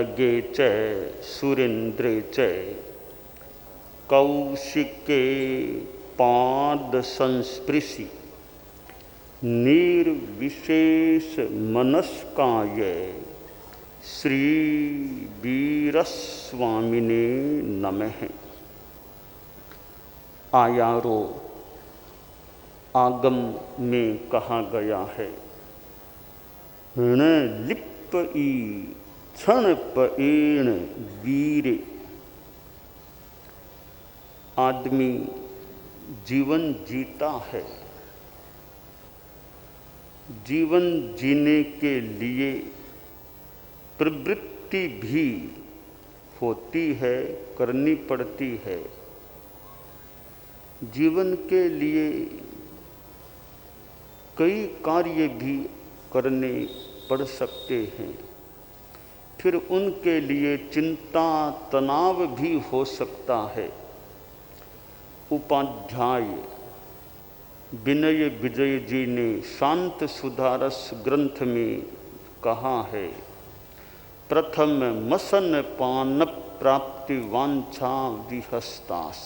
नगे च सुरेंद्रे च कौशिके पाद संस्पृशि निर्विशेष मनस्काय श्री वीरस्वामिने नमः। आयारो आगम में कहा गया है, न लिप्प ई क्षण पेण वीरे। आदमी जीवन जीता है, जीवन जीने के लिए प्रवृत्ति भी होती है, करनी पड़ती है। जीवन के लिए कई कार्य भी करने पड़ सकते हैं, फिर उनके लिए चिंता तनाव भी हो सकता है। उपाध्याय विनय विजय जी ने शांत सुधारस ग्रंथ में कहा है, प्रथम मसन पान प्राप्ति वांछा विहस्तास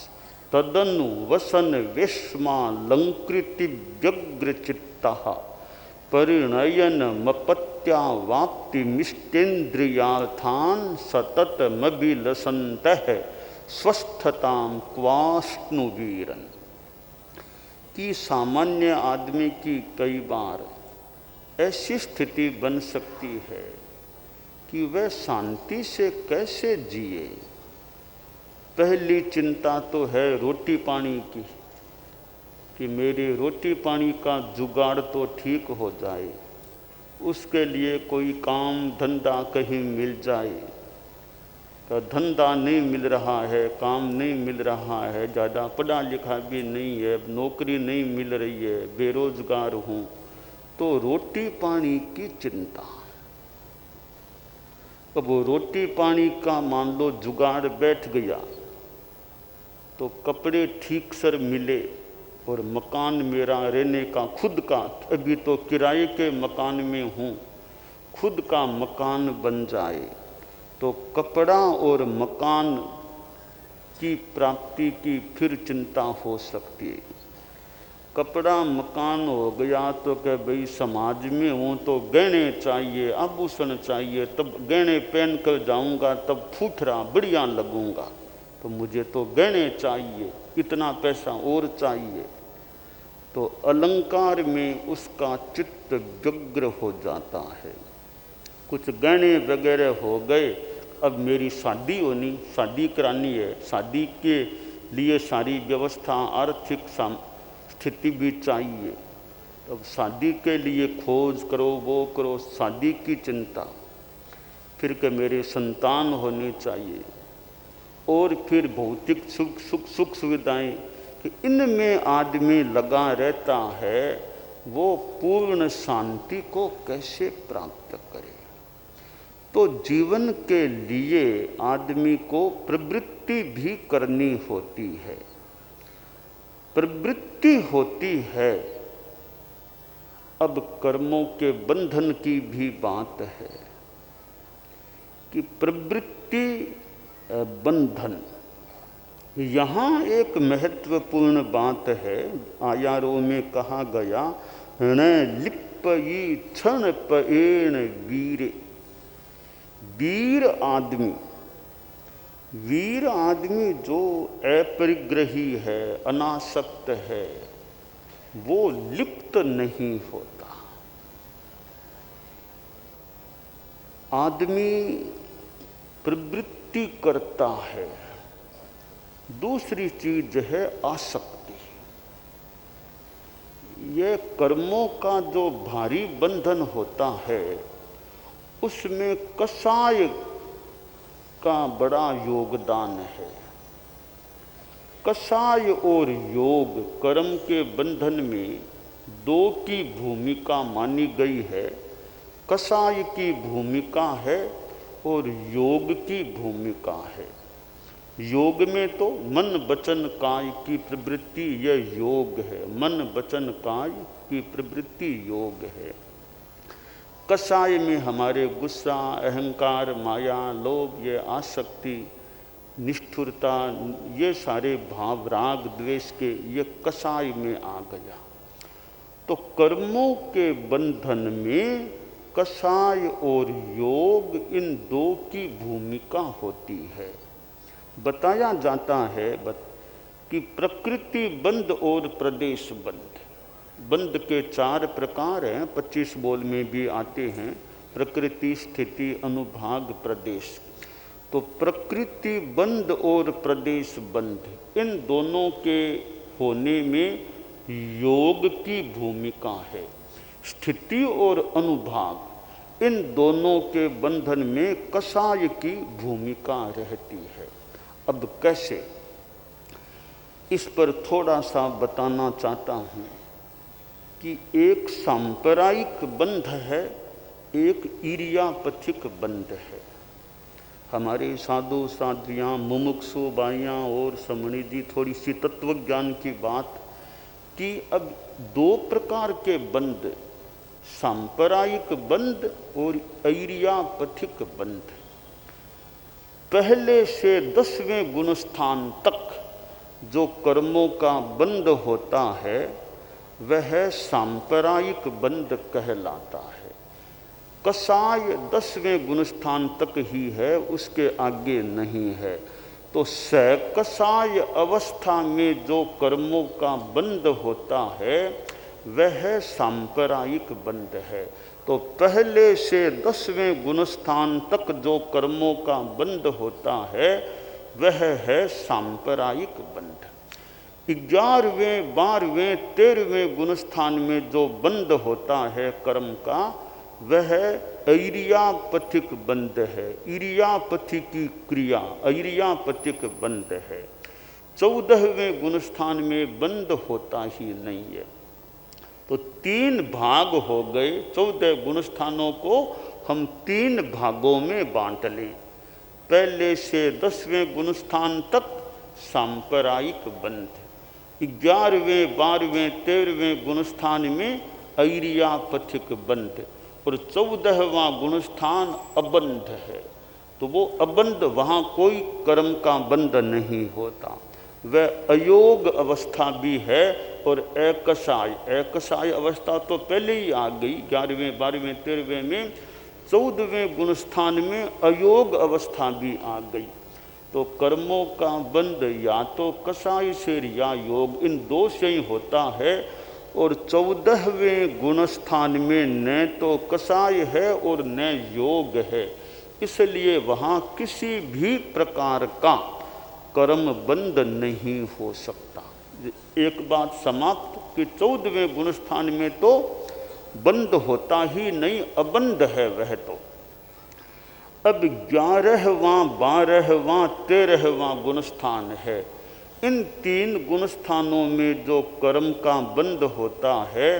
तदनु वसन वेश्मालंकृति व्यग्र चित्तः परिणयन मपत्या वाप्ति मिष्टेन्द्रियार्थान सतत मभिलसन्तः स्वस्थताम क्वाष्णुवीरन। कि सामान्य आदमी की कई बार ऐसी स्थिति बन सकती है कि वह शांति से कैसे जिए। पहली चिंता तो है रोटी पानी की, कि मेरे रोटी पानी का जुगाड़ तो ठीक हो जाए, उसके लिए कोई काम धंधा कहीं मिल जाए। तो धंधा नहीं मिल रहा है, काम नहीं मिल रहा है, ज़्यादा पढ़ा लिखा भी नहीं है, नौकरी नहीं मिल रही है, बेरोजगार हूँ, तो रोटी पानी की चिंता। अब वो रोटी पानी का मान लो जुगाड़ बैठ गया तो कपड़े ठीक सर मिले और मकान मेरा रहने का खुद का, अभी तो किराए के मकान में हूँ, खुद का मकान बन जाए तो कपड़ा और मकान की प्राप्ति की फिर चिंता हो सकती है। कपड़ा मकान हो गया तो क्या भाई समाज में हूँ तो गहने चाहिए, आभूषण चाहिए, तब गहने पहन कर जाऊँगा तब फूटरा बढ़िया लगूँगा, तो मुझे तो गहने चाहिए, इतना पैसा और चाहिए। तो अलंकार में उसका चित्त व्यग्र हो जाता है। कुछ गहने वगैरह हो गए, अब मेरी शादी होनी, शादी करानी है, शादी के लिए सारी व्यवस्था आर्थिक स्थिति भी चाहिए। अब शादी के लिए खोज करो, वो करो, शादी की चिंता, फिर के मेरे संतान होनी चाहिए, और फिर भौतिक सुख सुविधाएं, कि इनमें आदमी लगा रहता है। वो पूर्ण शांति को कैसे प्राप्त करे। तो जीवन के लिए आदमी को प्रवृत्ति भी करनी होती है। प्रवृत्ति होती है। अब कर्मों के बंधन की भी बात है कि प्रवृत्ति बंधन, यहाँ एक महत्वपूर्ण बात है। आयारों में कहा गया, न लिप्पयि क्षण पेण वीरे। वीर आदमी जो अपरिग्रही है, अनासक्त है, वो लिप्त नहीं होता। आदमी प्रवृत्ति करता है। दूसरी चीज है आसक्ति। ये कर्मों का जो भारी बंधन होता है, उसमें कषाय का बड़ा योगदान है। कषाय और योग कर्म के बंधन में दो की भूमिका मानी गई है। कषाय की भूमिका है और योग की भूमिका है। योग में तो मन वचन काय की प्रवृत्ति, यह योग है। मन वचन काय की प्रवृत्ति योग है। कषाय में हमारे गुस्सा, अहंकार, माया, लोभ, ये आसक्ति, निष्ठुरता, ये सारे भाव, राग द्वेष के, ये कषाय में आ गया। तो कर्मों के बंधन में कषाय और योग, इन दो की भूमिका होती है। बताया जाता है कि प्रकृति बंध और प्रदेश बंध, बंध के 4 प्रकार हैं, 25 बोल में भी आते हैं, प्रकृति, स्थिति, अनुभाग, प्रदेश। तो प्रकृति बंध और प्रदेश बंध, इन दोनों के होने में योग की भूमिका है। स्थिति और अनुभाग, इन दोनों के बंधन में कषाय की भूमिका रहती है। अब कैसे, इस पर थोड़ा सा बताना चाहता हूँ कि एक सांप्रदायिक बंध है, एक इरियापथिक बंध है। हमारे साधु साध्वियाँ, मुमुक्षु बाइयाँ और समणी जी थोड़ी सी तत्व ज्ञान की बात कि अब 2 प्रकार के बंध, सांप्रदायिक बंध और इरियापथिक बंध। पहले से 10वें गुणस्थान तक जो कर्मों का बंध होता है वह सांप्रदायिक बंध कहलाता है। कषाय 10वें गुणस्थान तक ही है, उसके आगे नहीं है। तो सकषाय अवस्था में जो कर्मों का बंध होता है वह सांप्रदायिक बंध है। तो पहले से 10वें गुणस्थान तक जो कर्मों का बंध होता है वह है सांप्रदायिक बंध। 11वें, 12वें, 13वें गुणस्थान में जो बंध होता है कर्म का वह इरियापथिक बंध है। इरियापथि की क्रिया इरियापथिक बंध है। 14वें गुणस्थान में बंध होता ही नहीं है। तो 3 भाग हो गए। 14 गुणस्थानों को हम 3 भागों में बांट लें। पहले से 10वें गुणस्थान तक सांप्रदायिक बंध, 11वें, 12वें, 13वें गुणस्थान में इरियापथिक बंध और 14वां गुणस्थान अबंध है। तो वो अबंध, वहाँ कोई कर्म का बंध नहीं होता, वह अयोग अवस्था भी है। और एकषाय अवस्था तो पहले ही आ गई 11वें, 12वें, 13वें में। 14वें गुणस्थान में अयोग अवस्था भी आ गई। तो कर्मों का बंध या तो कषाय से या योग, इन 2 से ही होता है। और 14वें गुणस्थान में न तो कषाय है और न योग है, इसलिए वहाँ किसी भी प्रकार का कर्म बंध नहीं हो सकता। एक बात समाप्त कि 14वें गुणस्थान में तो बंध होता ही नहीं, अबंध है वह तो। अब 11वां, 12वां, 13वां गुणस्थान है। इन 3 गुणस्थानों में जो कर्म का बंध होता है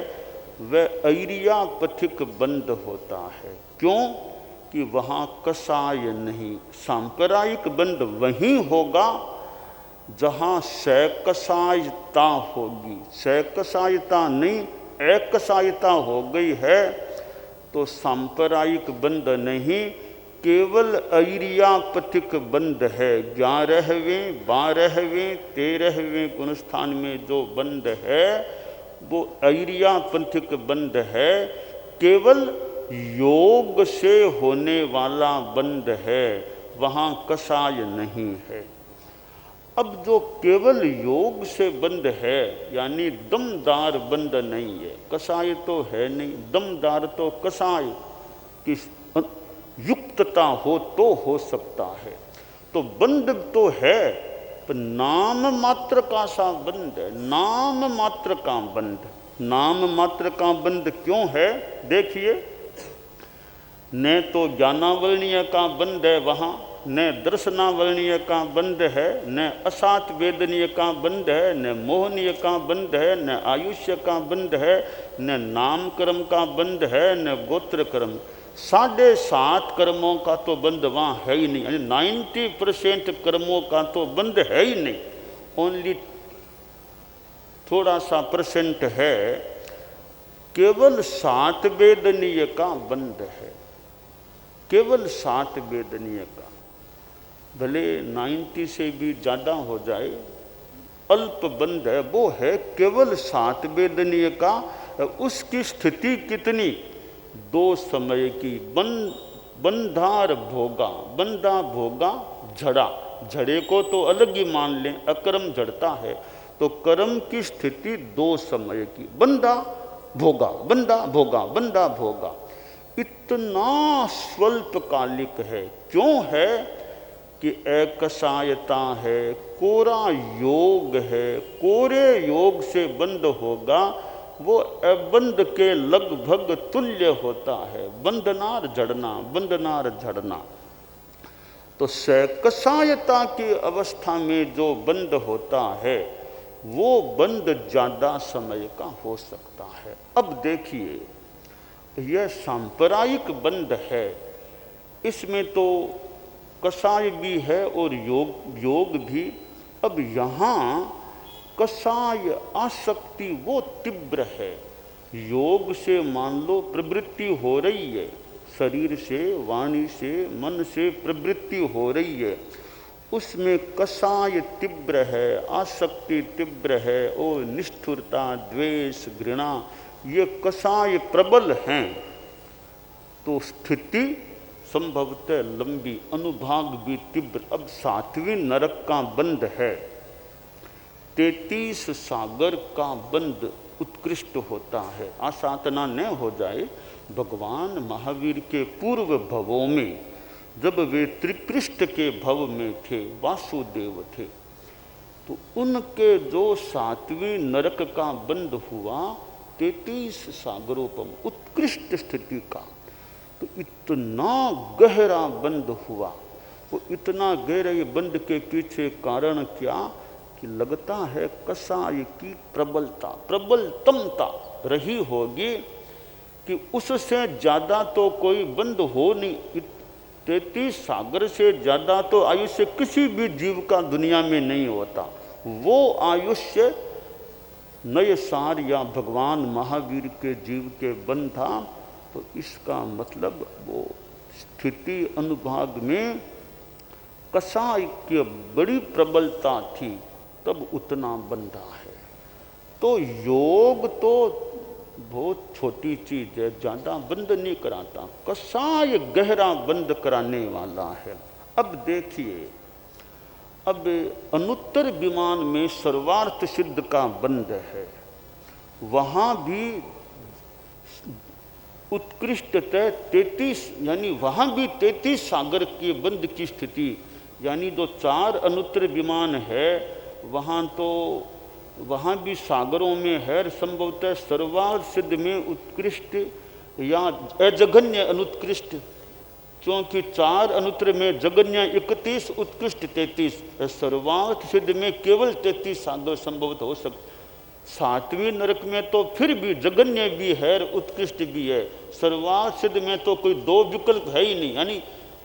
वह इरियापथिक बंध होता है। क्यों कि वहाँ कषाय नहीं। सांप्रदायिक बंध वहीं होगा जहाँ सकषायता होगी। सकषायता नहीं, एकषायता हो गई है तो सांप्रदायिक बंध नहीं, केवल इरियापथिक बंध है। 11वें, 12वें, 13वें गुणस्थान में जो बंध है वो इरियापथिक बंध है, केवल योग से होने वाला बंध है, वहाँ कषाय नहीं है। अब जो केवल योग से बंध है यानी दमदार बंध नहीं है, कषाय तो है नहीं, दमदार तो कषाय की युक्तता हो तो हो सकता है। तो बंध तो है पर नाम मात्र का सा बंध है, नाम मात्र का बंध। नाम मात्र का बंध क्यों है? देखिए, न तो ज्ञानावर्णीय का बंध है वहाँ, न दर्शनावर्णीय का बंध है, न असात वेदनीय का बंध है, न मोहनीय का बंध है, न आयुष्य का बंध है, न नाम कर्म का बंध है, न गोत्र कर्म। 7.5 कर्मों का तो बंध वहाँ है ही नहीं, यानी 90% कर्मों का तो बंध है ही नहीं। ओनली थोड़ा सा % है केवल 7 वेदनीय का बंध है, केवल 7 वेदनीय का, भले 90 से भी ज़्यादा हो जाए, अल्प बंध है, वो है केवल 7 वेदनीय का। उसकी स्थिति कितनी? 2 समय की। बंधार भोगा, बंधा भोगा झड़ा, झड़े को तो अलग ही मान लें, अकर्म झड़ता है, तो कर्म की स्थिति 2 समय की। बंधा भोगा, बंधा भोगा, बंधा भोगा, इतना स्वल्पकालिक है। क्यों है? कि एकसायता है, कोरा योग है, कोरे योग से बंध होगा, वो अबंध के लगभग तुल्य होता है। बंधनार झड़ना, बंधनार झड़ना। तो सकसायता की अवस्था में जो बंध होता है वो बंध ज़्यादा समय का हो सकता है। अब देखिए, यह सांप्रदायिक बंध है, इसमें तो कसाय भी है और योग भी। अब यहाँ कसाय आसक्ति वो तीव्र है, योग से मान लो प्रवृत्ति हो रही है, शरीर से, वाणी से, मन से प्रवृत्ति हो रही है, उसमें कसाय तीव्र है, आसक्ति तीव्र है, और निष्ठुरता, द्वेष, घृणा, ये कसाय प्रबल हैं, तो स्थिति संभवतः लंबी, अनुभाग भी तीव्र। अब 7वीं नरक का बंध है, 33 सागर का बंध उत्कृष्ट होता है। आसातना न हो जाए, भगवान महावीर के पूर्व भवों में जब वे त्रिपृष्ठ के भव में थे, वासुदेव थे, तो उनके जो 7वीं नरक का बंध हुआ 33 सागरोपम, उत्कृष्ट स्थिति का, तो इतना गहरा बंध हुआ। वो इतना गहरे बंध के पीछे कारण क्या? कि लगता है कसाय की प्रबलता, प्रबलतमता रही होगी, कि उससे ज़्यादा तो कोई बंध हो नहीं। 33 सागर से ज़्यादा तो आयुष्य किसी भी जीव का दुनिया में नहीं होता। वो आयुष्य नय सार या भगवान महावीर के जीव के बंधा, तो इसका मतलब वो स्थिति अनुभाग में कसाय की बड़ी प्रबलता थी, तब उतना बंधा है। तो योग तो बहुत छोटी चीज है, ज़्यादा बंद नहीं कराता, कसाय गहरा बंद कराने वाला है। अब देखिए, अब अनुत्तर विमान में सर्वार्थ सिद्ध का बंध है, वहाँ भी उत्कृष्टतः 33, यानी वहाँ भी 33 सागर के बंध की स्थिति, यानी जो 4 अनुत्तर विमान है वहाँ तो वहाँ भी सागरों में है, संभवतः सर्वार्थ सिद्ध में उत्कृष्ट या अजगन्य अनुत्कृष्ट, क्योंकि 4 अनुत्तर में जगन्य 31, उत्कृष्ट 33, सर्वार्थ सिद्ध में केवल 33 सागर संभवतः हो सकते। 7वीं नरक में तो फिर भी जगन्य भी है, उत्कृष्ट भी है, सर्वार्थ सिद्ध में तो कोई 2 विकल्प है ही नहीं, यानी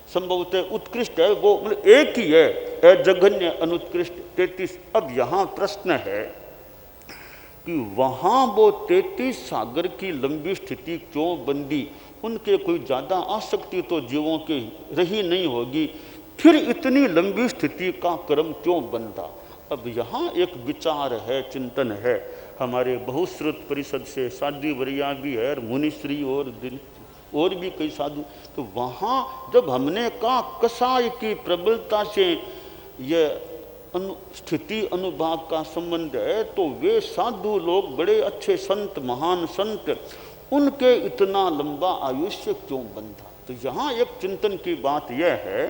संभवतः उत्कृष्ट है, वो मतलब एक ही है, अजगन्य अनुत्कृष्ट 33। अब यहाँ प्रश्न है कि वहाँ वो 33 सागर की लंबी स्थिति क्यों बंदी? उनके कोई ज़्यादा आसक्ति तो जीवों की रही नहीं होगी, फिर इतनी लंबी स्थिति का क्रम क्यों बनता? अब यहाँ एक विचार है, चिंतन है, हमारे बहुश्रुत परिषद से साध्वी वरिया भी है, मुनिश्री और भी कई साधु। तो वहाँ जब हमने कहा कसाय की प्रबलता से यह स्थिति अनुभाग का संबंध है, तो वे साधु लोग बड़े अच्छे संत, महान संत, उनके इतना लंबा आयुष्य क्यों बंधा? तो यहाँ एक चिंतन की बात यह है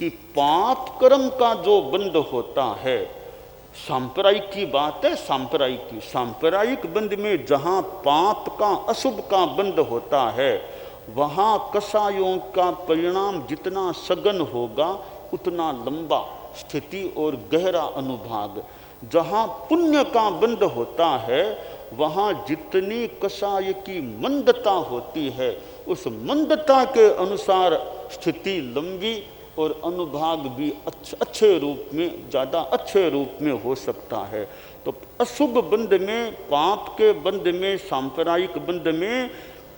कि पाप कर्म का जो बंध होता है, सांप्रदायिक की बात है, सांप्रदायिक बंध में जहाँ पाप का, अशुभ का बंध होता है, वहाँ कसायों का परिणाम जितना सघन होगा उतना लंबा स्थिति और गहरा अनुभाग। जहाँ पुण्य का बंध होता है, वहाँ जितनी कसाय की मंदता होती है, उस मंदता के अनुसार स्थिति लंबी और अनुभाग भी अच्छे रूप में, ज़्यादा अच्छे रूप में हो सकता है। तो अशुभ बंध में, पाप के बंध में, सांप्रदायिक बंध में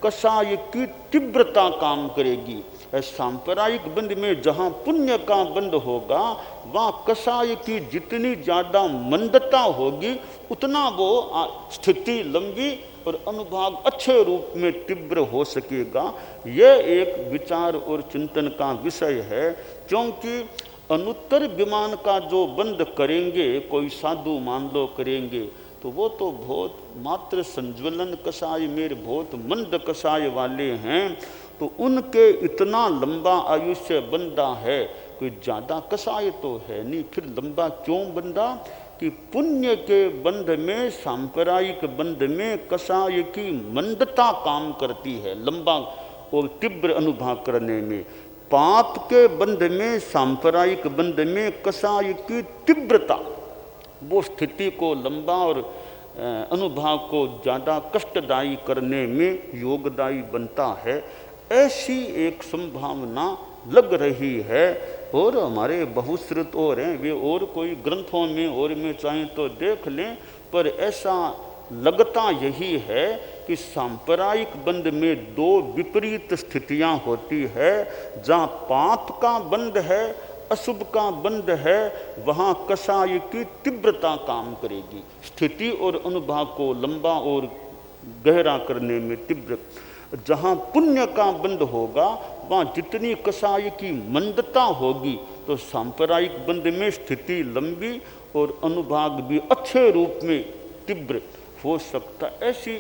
कषाय की तीव्रता काम करेगी। सांप्रदायिक बंध में जहाँ पुण्य का बंध होगा, वहाँ कषाय की जितनी ज़्यादा मंदता होगी उतना वो स्थिति लंबी और अनुभाग अच्छे रूप में तीव्र हो सकेगा। यह एक विचार और चिंतन का विषय है, क्योंकि अनुत्तर विमान का जो बंद करेंगे, कोई साधु मान लो करेंगे, तो वो तो बहुत मात्र संज्वलन कषाय में बहुत मंद कषाय वाले हैं, तो उनके इतना लंबा आयुष्य बंधा है, कोई ज़्यादा कषाय तो है नहीं, फिर लंबा क्यों बंधा? कि पुण्य के बंध में, सांप्रदायिक बंध में कषाय की मंदता काम करती है, लंबा और तीव्र अनुभाग करने में। पाप के बंध में, सांप्रदायिक बंध में कषाय की तीव्रता वो स्थिति को लंबा और अनुभाग को ज़्यादा कष्टदायी करने में योगदायी बनता है। ऐसी एक संभावना लग रही है, और हमारे बहुश्रुत और हैं, वे और कोई ग्रंथों में और में चाहें तो देख लें, पर ऐसा लगता यही है कि सांप्रदायिक बंध में दो विपरीत स्थितियां होती है। जहाँ पाप का बंध है, अशुभ का बंध है, वहाँ कषाय की तीव्रता काम करेगी, स्थिति और अनुभाग को लंबा और गहरा करने में तीव्र। जहाँ पुण्य का बंध होगा, वहाँ जितनी कषाय की मंदता होगी, तो सांप्रदायिक बंध में स्थिति लंबी और अनुभाग भी अच्छे रूप में तीव्र हो सकता। ऐसी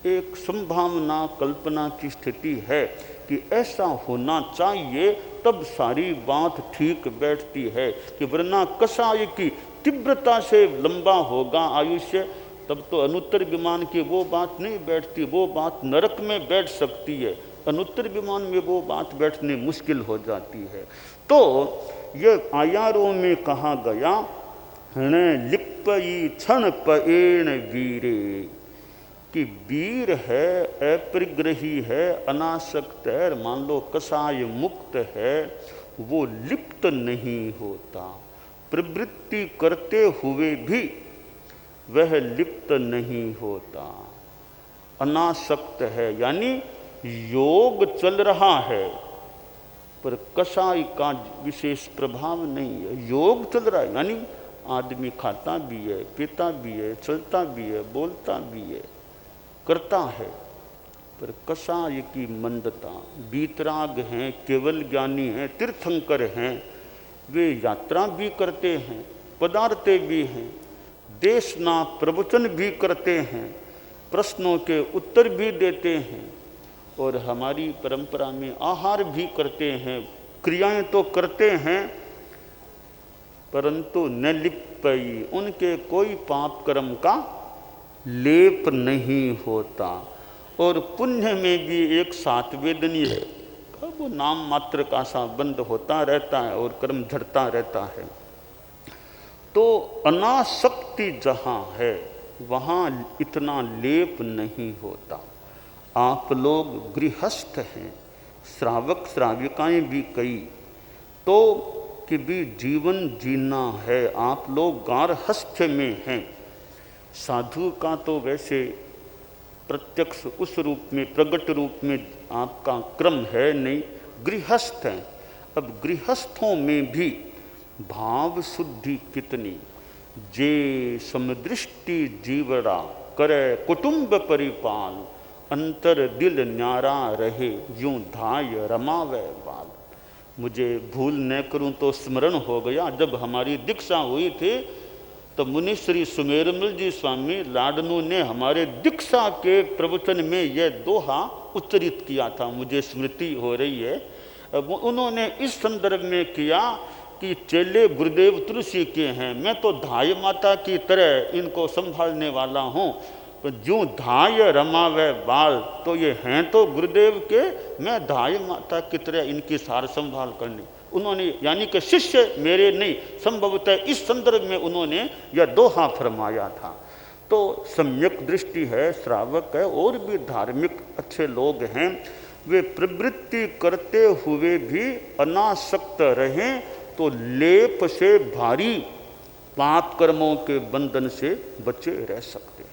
एक संभावना, कल्पना की स्थिति है कि ऐसा होना चाहिए, तब सारी बात ठीक बैठती है। कि वरना कषाय की तीव्रता से लंबा होगा आयुष्य, तब तो अनुत्तर विमान की वो बात नहीं बैठती, वो बात नरक में बैठ सकती है, अनुत्तर विमान में वो बात बैठनी मुश्किल हो जाती है। तो ये आयारों में कहा गया, हण लिप्पई क्षण पएण वीरे, कि वीर है, अपरिग्रही है, अनासक्त है, मान लो कषाय मुक्त है, वो लिप्त नहीं होता, प्रवृत्ति करते हुए भी वह लिप्त नहीं होता, अनासक्त है, यानी योग चल रहा है पर कषाय का विशेष प्रभाव नहीं है। योग चल रहा है यानी आदमी खाता भी है, पीता भी है, चलता भी है, बोलता भी है, करता है, पर कषाय की मंदता। बीतराग हैं, केवल ज्ञानी हैं, तीर्थंकर हैं, वे यात्रा भी करते हैं, पदार्थे भी हैं, देशना प्रवचन भी करते हैं, प्रश्नों के उत्तर भी देते हैं, और हमारी परंपरा में आहार भी करते हैं, क्रियाएं तो करते हैं, परंतु न लिप्पई, उनके कोई पाप कर्म का लेप नहीं होता। और पुण्य में भी एक सातवेदनी है, वो नाम मात्र का सा बंद होता रहता है और कर्म झड़ता रहता है। तो अनासक्ति जहाँ है वहाँ इतना लेप नहीं होता। आप लोग गृहस्थ हैं, श्रावक श्राविकाएँ भी कई, तो कि भी जीवन जीना है, आप लोग गारहस्थ्य में हैं। साधु का तो वैसे प्रत्यक्ष उस रूप में, प्रगट रूप में आपका क्रम है नहीं, गृहस्थ हैं। अब गृहस्थों में भी भाव शुद्धि कितनी, जे समदृष्टि जीवड़ा करे कुटुंब परिपाल, अंतर दिल न्यारा रहे यूं धाय रमावे बाल। मुझे भूल न करूं तो स्मरण हो गया, जब हमारी दीक्षा हुई थी तो मुनि श्री सुमेरमल जी स्वामी लाडनू ने हमारे दीक्षा के प्रवचन में यह दोहा उच्चरित किया था, मुझे स्मृति हो रही है। उन्होंने इस संदर्भ में किया कि चेले गुरुदेव तुलसी के हैं, मैं तो धाय माता की तरह इनको संभालने वाला हूँ, तो जो धाय रमावे बाल, तो ये हैं तो गुरुदेव के, मैं धाय माता की तरह इनकी सार संभाल करनी। उन्होंने यानी कि शिष्य मेरे नहीं, संभवतः इस संदर्भ में उन्होंने यह दोहा फरमाया था। तो सम्यक दृष्टि है, श्रावक है, और भी धार्मिक अच्छे लोग हैं, वे प्रवृत्ति करते हुए भी अनासक्त रहें तो लेप से भारी पाप कर्मों के बंधन से बचे रह सकते हैं।